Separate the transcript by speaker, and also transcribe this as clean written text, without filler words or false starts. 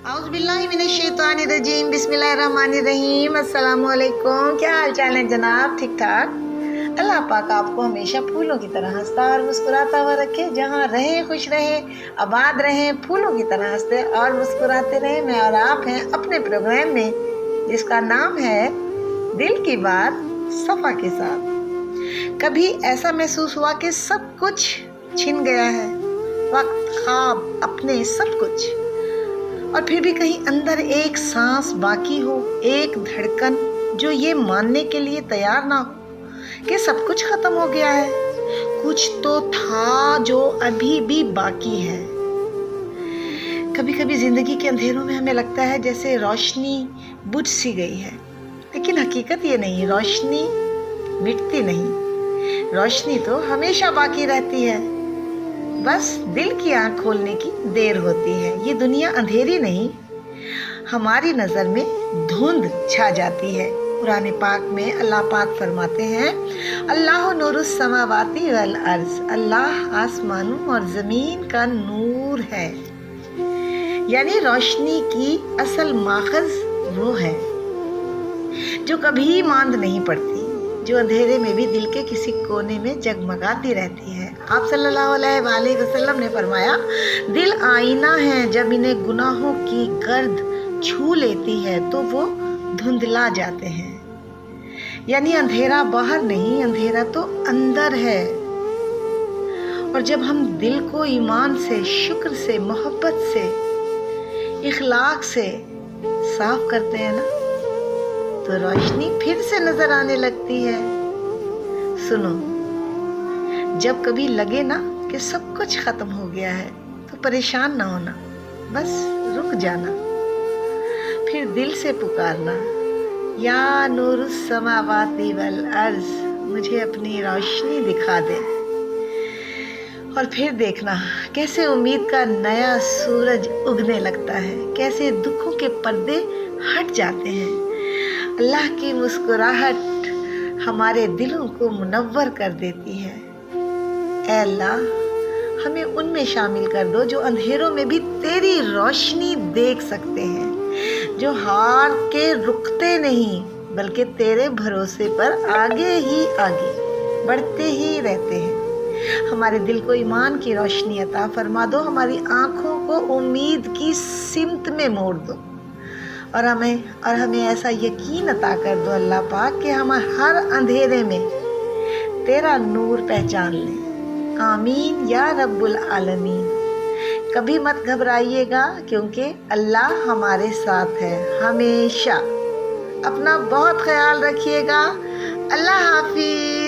Speaker 1: اعوذ باللہ من الشیطان الرجیم، بسم اللہ الرحمن الرحیم۔ السلام علیکم، کیا حال چال ہے جناب؟ ٹھیک ٹھاک؟ اللہ پاک آپ کو ہمیشہ پھولوں کی طرح ہنستا اور مسکراتا ہوا رکھے، جہاں رہیں خوش رہیں، آباد رہیں، پھولوں کی طرح ہنستے اور مسکراتے رہیں۔ میں اور آپ ہیں اپنے پروگرام میں جس کا نام ہے دل کی بات صفا کے ساتھ۔ کبھی ایسا محسوس ہوا کہ سب کچھ چھن گیا ہے، وقت، خواب، اپنے سب کچھ، اور پھر بھی کہیں اندر ایک سانس باقی ہو، ایک دھڑکن جو یہ ماننے کے لیے تیار نہ ہو کہ سب کچھ ختم ہو گیا ہے، کچھ تو تھا جو ابھی بھی باقی ہے۔ کبھی کبھی زندگی کے اندھیروں میں ہمیں لگتا ہے جیسے روشنی بجھ سی گئی ہے، لیکن حقیقت یہ نہیں، روشنی مٹتی نہیں، روشنی تو ہمیشہ باقی رہتی ہے، بس دل کی آنکھ کھولنے کی دیر ہوتی ہے۔ یہ دنیا اندھیری نہیں، ہماری نظر میں دھند چھا جاتی ہے۔ قرآن پاک میں اللہ پاک فرماتے ہیں، اللہ نور السماوات والارض، اللہ آسمانوں اور زمین کا نور ہے، یعنی روشنی کی اصل ماخذ وہ ہے جو کبھی ماند نہیں پڑتی، جو اندھیرے میں بھی دل کے کسی کونے میں جگمگاتی رہتی ہے۔ آپ صلی اللہ علیہ وآلہ وسلم نے فرمایا، دل آئینہ ہے، جب انہیں گناہوں کی گرد چھو لیتی ہے تو وہ دھندلا جاتے ہیں، یعنی اندھیرا باہر نہیں، اندھیرا تو اندر ہے۔ اور جب ہم دل کو ایمان سے، شکر سے، محبت سے، اخلاق سے صاف کرتے ہیں نا، تو روشنی پھر سے نظر آنے لگتی ہے۔ سنو، جب کبھی لگے نا کہ سب کچھ ختم ہو گیا ہے تو پریشان نہ ہونا، بس رک جانا، پھر دل سے پکارنا، یا نور السماوات والارض، مجھے اپنی روشنی دکھا دے۔ اور پھر دیکھنا کیسے امید کا نیا سورج اگنے لگتا ہے، کیسے دکھوں کے پردے ہٹ جاتے ہیں۔ اللہ کی مسکراہٹ ہمارے دلوں کو منور کر دیتی ہے۔ اے اللہ، ہمیں ان میں شامل کر دو جو اندھیروں میں بھی تیری روشنی دیکھ سکتے ہیں، جو ہار کے رکتے نہیں بلکہ تیرے بھروسے پر آگے ہی آگے بڑھتے ہی رہتے ہیں۔ ہمارے دل کو ایمان کی روشنی عطا فرما دو، ہماری آنکھوں کو امید کی سمت میں موڑ دو، اور ہمیں ایسا یقین عطا کر دو اللہ پاک کہ ہم ہر اندھیرے میں تیرا نور پہچان لیں۔ آمین یا رب العالمین۔ کبھی مت گھبرائیے گا، کیونکہ اللہ ہمارے ساتھ ہے ہمیشہ۔ اپنا بہت خیال رکھیے گا۔ اللہ حافظ۔